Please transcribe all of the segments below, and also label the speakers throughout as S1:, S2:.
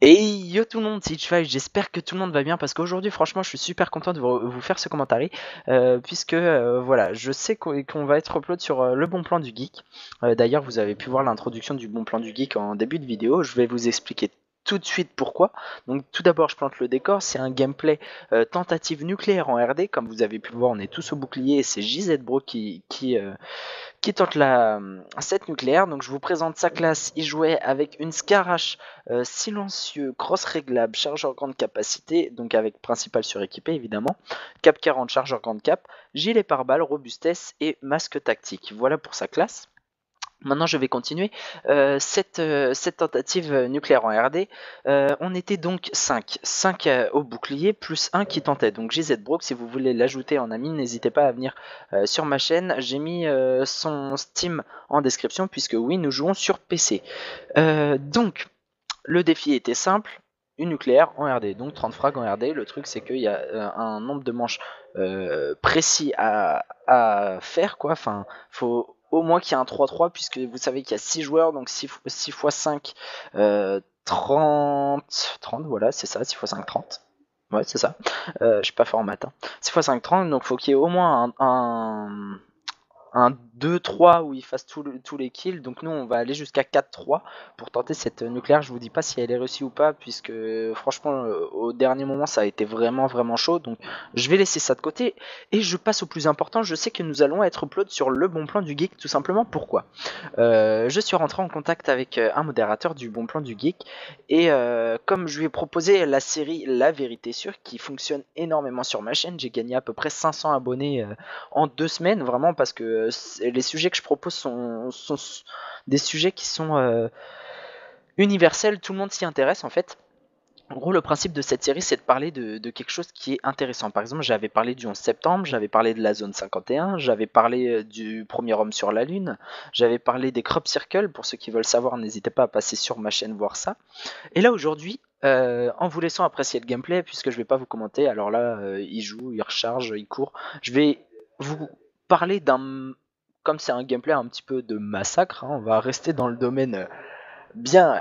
S1: Et yo tout le monde, c'est Itchfly, j'espère que tout le monde va bien parce qu'aujourd'hui franchement je suis super content de vous faire ce commentaire puisque voilà, je sais qu'on va être upload sur le bon plan du geek. D'ailleurs vous avez pu voir l'introduction du bon plan du geek en début de vidéo, je vais vous expliquer tout de suite pourquoi. Donc tout d'abord je plante le décor, c'est un gameplay tentative nucléaire en RD, comme vous avez pu le voir on est tous au bouclier et c'est JZBro qui tente la 7 nucléaire. Donc je vous présente sa classe. Il jouait avec une Scarache silencieux, cross réglable, chargeur grande capacité, donc avec principal suréquipé évidemment, cap 40, chargeur grande cap, gilet pare-balles, robustesse et masque tactique. Voilà pour sa classe. Maintenant, je vais continuer cette tentative nucléaire en RD. On était donc 5. 5 au bouclier, plus 1 qui tentait. Donc JZBrook, si vous voulez l'ajouter en ami, n'hésitez pas à venir sur ma chaîne. J'ai mis son Steam en description, puisque oui, nous jouons sur PC. Donc, le défi était simple. Une nucléaire en RD, donc 30 frags en RD. Le truc, c'est qu'il y a un nombre de manches précis à faire, quoi. Enfin, faut au moins qu'il y ait un 3-3, puisque vous savez qu'il y a 6 joueurs, donc 6 x 5, 30, voilà, c'est ça, 6 x 5, 30. Ouais, c'est ça. Je suis pas fort en maths. 6 x 5, 30, donc faut qu'il y ait au moins un 2-3 où ils fassent tous les kills. Donc nous on va aller jusqu'à 4-3 pour tenter cette nucléaire. Je vous dis pas si elle est réussie ou pas, puisque franchement au dernier moment ça a été vraiment chaud. Donc je vais laisser ça de côté et je passe au plus important. Je sais que nous allons être upload sur le bon plan du geek, tout simplement. Pourquoi je suis rentré en contact avec un modérateur du bon plan du geek et comme je lui ai proposé la série La Vérité Sûre qui fonctionne énormément sur ma chaîne, j'ai gagné à peu près 500 abonnés en 2 semaines, vraiment, parce que les sujets que je propose sont des sujets qui sont universels, tout le monde s'y intéresse en fait. En gros, le principe de cette série, c'est de parler de quelque chose qui est intéressant. Par exemple, j'avais parlé du 11 septembre, j'avais parlé de la zone 51, j'avais parlé du premier homme sur la Lune, j'avais parlé des crop circles. Pour ceux qui veulent savoir, n'hésitez pas à passer sur ma chaîne voir ça. Et là, aujourd'hui, en vous laissant apprécier le gameplay, puisque je vais pas vous commenter, alors là, il joue, il recharge, il court, je vais vous parler d'un... Comme c'est un gameplay un petit peu de massacre, hein, on va rester dans le domaine bien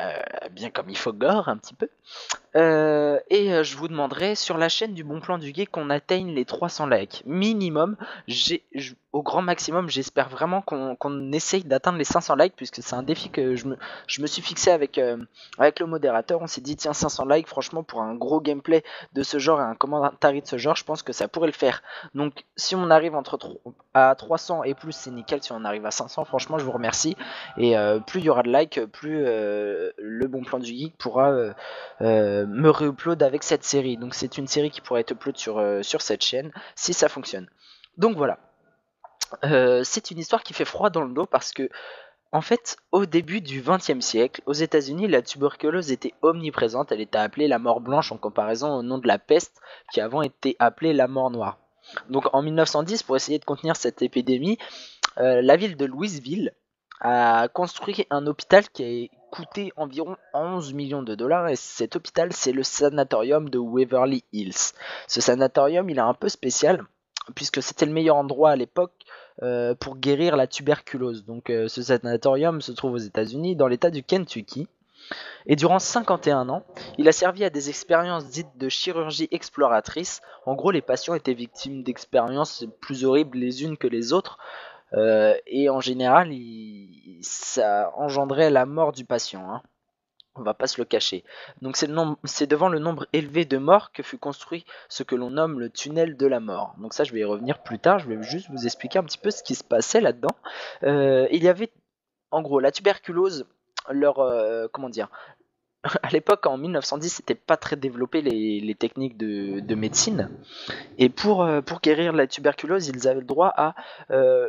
S1: comme il faut gore un petit peu. Je vous demanderai sur la chaîne du Bon Plan du Geek qu'on atteigne les 300 likes minimum. Au grand maximum, j'espère vraiment qu'on essaye d'atteindre les 500 likes, puisque c'est un défi que je me suis fixé avec le modérateur. On s'est dit tiens, 500 likes, franchement pour un gros gameplay de ce genre et un commentaire de ce genre, je pense que ça pourrait le faire. Donc si on arrive à 300 et plus, c'est nickel. Si on arrive à 500, franchement je vous remercie. Et plus il y aura de likes, plus le Bon Plan du Geek pourra me re-upload avec cette série. Donc c'est une série qui pourrait être upload sur cette chaîne si ça fonctionne. Donc voilà. C'est une histoire qui fait froid dans le dos parce que en fait, au début du XXe siècle, aux États-Unis, la tuberculose était omniprésente. Elle était appelée la mort blanche en comparaison au nom de la peste qui avant était appelée la mort noire. Donc en 1910, pour essayer de contenir cette épidémie, la ville de Louisville a construit un hôpital qui a coûté environ 11 millions de dollars, et cet hôpital, c'est le sanatorium de Waverly Hills. Ce sanatorium, il est un peu spécial puisque c'était le meilleur endroit à l'époque pour guérir la tuberculose. Donc ce sanatorium se trouve aux États-Unis, dans l'état du Kentucky. Et durant 51 ans, il a servi à des expériences dites de chirurgie exploratrice. En gros, les patients étaient victimes d'expériences plus horribles les unes que les autres, et en général, ça engendrait la mort du patient, hein. On va pas se le cacher. Donc c'est devant le nombre élevé de morts que fut construit ce que l'on nomme le tunnel de la mort. Donc ça, je vais y revenir plus tard. Je vais juste vous expliquer un petit peu ce qui se passait là-dedans. Il y avait, en gros, la tuberculose. Comment dire, à l'époque, en 1910, c'était pas très développé les techniques de médecine. Et pour guérir la tuberculose, ils avaient le droit à euh,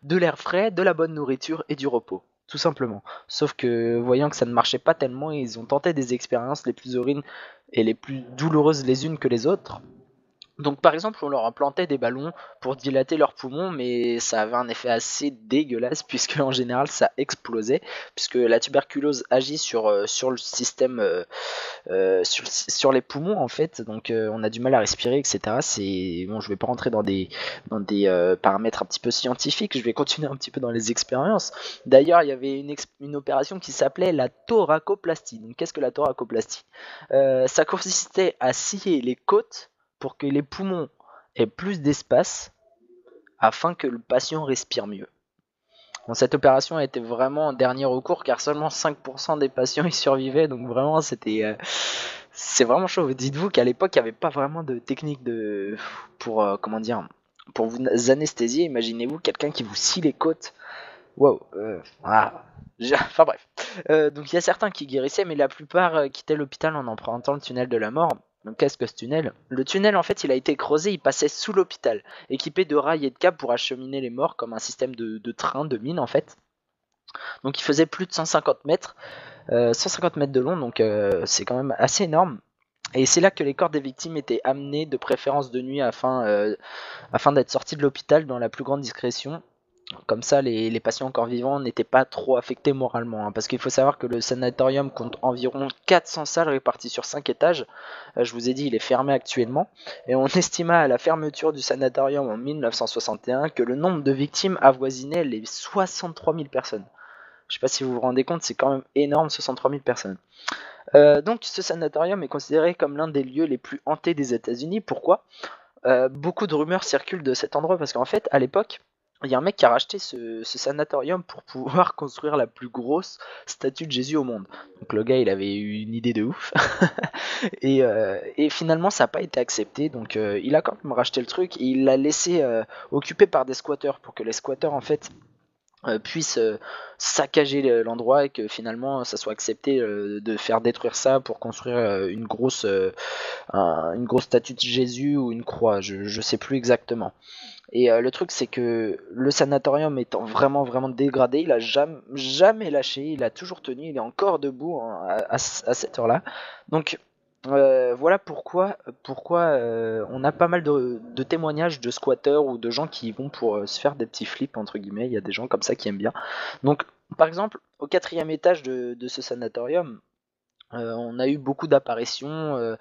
S1: de l'air frais, de la bonne nourriture et du repos. Tout simplement. Sauf que voyant que ça ne marchait pas tellement, ils ont tenté des expériences les plus horribles et les plus douloureuses les unes que les autres. Donc par exemple, on leur implantait des ballons pour dilater leurs poumons, mais ça avait un effet assez dégueulasse puisque en général ça explosait, puisque la tuberculose agit sur le système, sur les poumons en fait, donc on a du mal à respirer, etc. C'est bon, je vais pas rentrer dans des paramètres un petit peu scientifiques, je vais continuer un petit peu dans les expériences. D'ailleurs, il y avait une opération qui s'appelait la thoracoplastie. Donc qu'est-ce que la thoracoplastie? Ça consistait à scier les côtes pour que les poumons aient plus d'espace afin que le patient respire mieux. Bon, cette opération a été vraiment en dernier recours car seulement 5% des patients y survivaient, donc vraiment c'est vraiment chaud. Dites-vous qu'à l'époque il n'y avait pas vraiment de technique pour comment dire, pour vous anesthésier. Imaginez-vous quelqu'un qui vous scie les côtes. Wow. Enfin bref. Donc il y a certains qui guérissaient, mais la plupart quittaient l'hôpital en empruntant le tunnel de la mort. Donc qu'est-ce que ce tunnel? Le tunnel en fait il a été creusé, il passait sous l'hôpital, équipé de rails et de câbles pour acheminer les morts comme un système de train, de mine en fait. Donc il faisait plus de 150 mètres, 150 mètres de long, donc c'est quand même assez énorme. Et c'est là que les corps des victimes étaient amenés, de préférence de nuit, afin d'être sortis de l'hôpital dans la plus grande discrétion. Comme ça, les patients encore vivants n'étaient pas trop affectés moralement, hein, parce qu'il faut savoir que le sanatorium compte environ 400 salles réparties sur 5 étages. Je vous ai dit, il est fermé actuellement. Et on estima à la fermeture du sanatorium en 1961 que le nombre de victimes avoisinait les 63 000 personnes. Je ne sais pas si vous vous rendez compte, c'est quand même énorme, 63 000 personnes. Donc ce sanatorium est considéré comme l'un des lieux les plus hantés des États-Unis. Pourquoi? Beaucoup de rumeurs circulent de cet endroit parce qu'en fait, à l'époque, il y a un mec qui a racheté ce sanatorium pour pouvoir construire la plus grosse statue de Jésus au monde. Donc le gars, il avait eu une idée de ouf. et finalement, ça n'a pas été accepté. Donc il a quand même racheté le truc et il l'a laissé occupé par des squatteurs pour que les squatteurs, en fait, puissent saccager l'endroit et que finalement ça soit accepté de faire détruire ça pour construire une grosse statue de Jésus ou une croix, je sais plus exactement. Et le truc c'est que le sanatorium étant vraiment vraiment dégradé, il a jamais lâché, il a toujours tenu, il est encore debout hein, à cette heure-là. Donc voilà pourquoi on a pas mal de témoignages de squatteurs ou de gens qui vont pour se faire des petits flips entre guillemets. Il y a des gens comme ça qui aiment bien. Donc par exemple au 4e étage de ce sanatorium, on a eu beaucoup d'apparitions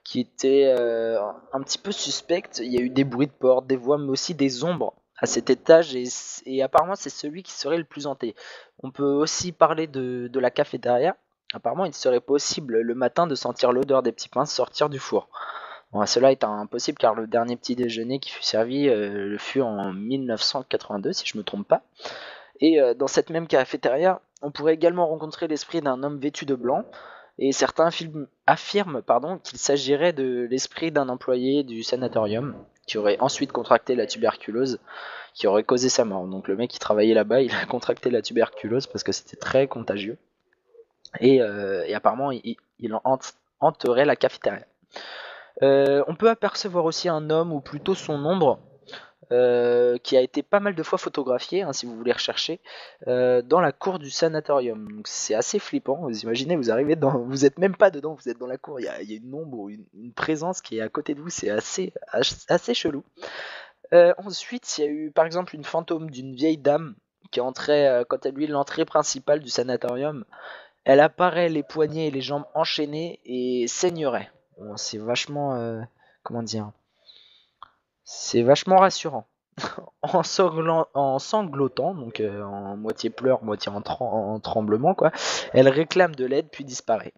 S1: qui étaient un petit peu suspectes. Il y a eu des bruits de porte, des voix, mais aussi des ombres à cet étage, et apparemment c'est celui qui serait le plus hanté. On peut aussi parler de la cafétéria. Apparemment il serait possible le matin de sentir l'odeur des petits pains sortir du four. Bon, cela est impossible car le dernier petit déjeuner qui fut servi fut en 1982 si je ne me trompe pas. Et dans cette même cafétéria, on pourrait également rencontrer l'esprit d'un homme vêtu de blanc, et certains affirment qu'il s'agirait de l'esprit d'un employé du sanatorium qui aurait ensuite contracté la tuberculose, qui aurait causé sa mort. Donc le mec qui travaillait là-bas, il a contracté la tuberculose parce que c'était très contagieux. Et apparemment, il hanterait la cafétéria. On peut apercevoir aussi un homme, ou plutôt son ombre, qui a été pas mal de fois photographié, hein, si vous voulez rechercher, dans la cour du sanatorium. Donc c'est assez flippant. Vous imaginez, vous êtes même pas dedans, vous êtes dans la cour. Il y a une ombre ou une présence qui est à côté de vous. C'est assez chelou. Ensuite, il y a eu par exemple une fantôme d'une vieille dame qui entrait, quant à lui, l'entrée principale du sanatorium. Elle apparaît les poignets et les jambes enchaînées et saignerait. Bon, c'est vachement, comment dire, c'est vachement rassurant. En sanglotant, donc en moitié pleurs, moitié en tremblement, quoi. Elle réclame de l'aide puis disparaît.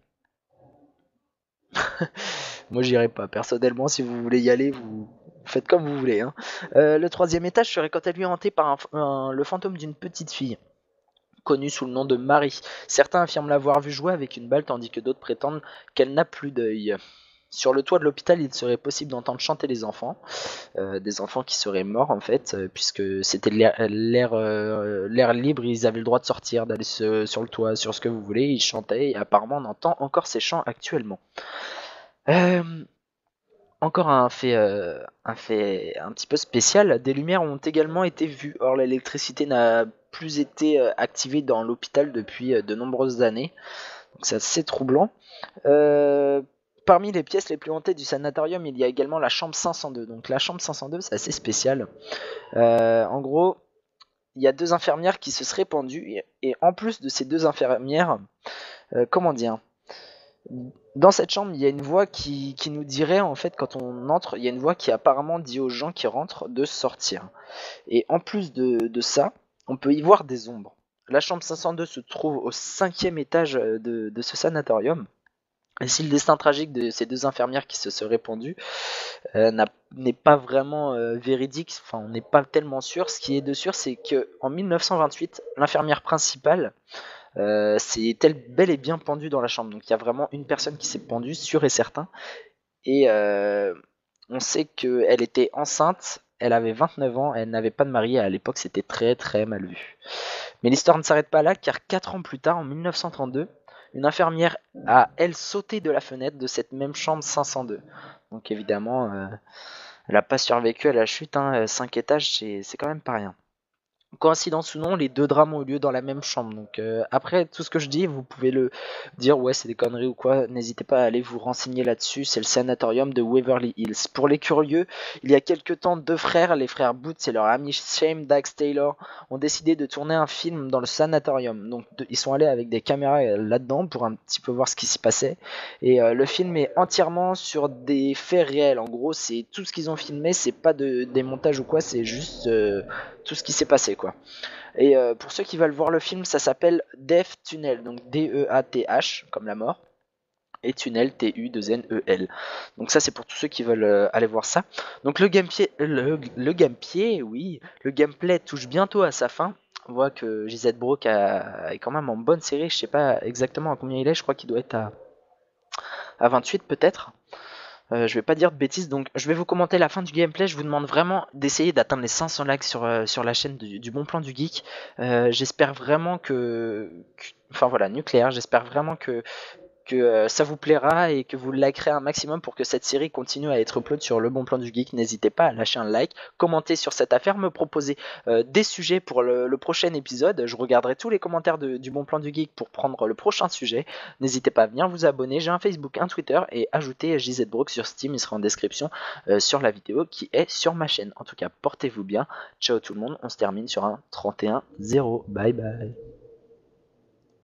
S1: Moi, j'irai pas. Personnellement, si vous voulez y aller, vous faites comme vous voulez, hein. Le 3e étage serait quant à lui hanté par le fantôme d'une petite fille, connue sous le nom de Marie. Certains affirment l'avoir vue jouer avec une balle, tandis que d'autres prétendent qu'elle n'a plus d'œil. Sur le toit de l'hôpital, il serait possible d'entendre chanter les enfants, des enfants qui seraient morts en fait, puisque c'était l'air libre, ils avaient le droit de sortir, d'aller sur le toit, sur ce que vous voulez, ils chantaient, et apparemment on entend encore ces chants actuellement. Euh, Encore un fait un petit peu spécial, des lumières ont également été vues, or l'électricité n'a plus été activée dans l'hôpital depuis de nombreuses années, donc c'est assez troublant. Euh, Parmi les pièces les plus hantées du sanatorium, il y a également la chambre 502. Donc la chambre 502, c'est assez spécial. En gros, il y a deux infirmières qui se seraient pendues, et en plus de ces deux infirmières, comment dire, dans cette chambre, il y a une voix qui nous dirait, en fait, quand on entre, il y a une voix qui apparemment dit aux gens qui rentrent de sortir. Et en plus de ça, on peut y voir des ombres. La chambre 502 se trouve au 5e étage de ce sanatorium. Et si le destin tragique de ces deux infirmières qui se seraient pendues n'est pas vraiment véridique, enfin on n'est pas tellement sûr, ce qui est de sûr c'est que en 1928, l'infirmière principale s'est bel et bien pendue dans la chambre. Donc il y a vraiment une personne qui s'est pendue, sûr et certain. Et on sait qu'elle était enceinte, elle avait 29 ans, elle n'avait pas de mari, et à l'époque c'était très très mal vu. Mais l'histoire ne s'arrête pas là, car 4 ans plus tard, en 1932, une infirmière a, elle, sauté de la fenêtre de cette même chambre 502. Donc évidemment, elle n'a pas survécu à la chute, 5 étages, c'est quand même pas rien. Coïncidence ou non, les deux drames ont eu lieu dans la même chambre. Donc après tout ce que je dis, vous pouvez le dire, ouais c'est des conneries ou quoi, n'hésitez pas à aller vous renseigner là-dessus, c'est le sanatorium de Waverly Hills. Pour les curieux, il y a quelques temps, deux frères, les frères Boots et leur ami Shane Dax Taylor, ont décidé de tourner un film dans le sanatorium. Donc ils sont allés avec des caméras là-dedans pour un petit peu voir ce qui s'y passait. Et le film est entièrement sur des faits réels. En gros, c'est tout ce qu'ils ont filmé, c'est pas des montages ou quoi, c'est juste tout ce qui s'est passé quoi. Et pour ceux qui veulent voir le film, ça s'appelle Death Tunnel, donc D-E-A-T-H comme la mort, et Tunnel T-U-2-N-E-L. Donc ça c'est pour tous ceux qui veulent aller voir ça. Donc le gameplay, oui, le gameplay touche bientôt à sa fin. On voit que JZ Brock est quand même en bonne série, je sais pas exactement à combien il est, je crois qu'il doit être à 28 peut-être. Je vais pas dire de bêtises, donc je vais vous commenter la fin du gameplay. Je vous demande vraiment d'essayer d'atteindre les 500 likes sur la chaîne du Bon Plan du Geek. J'espère vraiment enfin voilà, Nucléaire, j'espère vraiment que ça vous plaira et que vous likerez un maximum pour que cette série continue à être upload sur le Bon Plan du Geek. N'hésitez pas à lâcher un like, commenter sur cette affaire, me proposer des sujets pour le prochain épisode. Je regarderai tous les commentaires du Bon Plan du Geek pour prendre le prochain sujet. N'hésitez pas à venir vous abonner. J'ai un Facebook, un Twitter, et ajouter JZ Brook sur Steam. Il sera en description sur la vidéo qui est sur ma chaîne. En tout cas, portez-vous bien. Ciao tout le monde. On se termine sur un 31-0. Bye bye.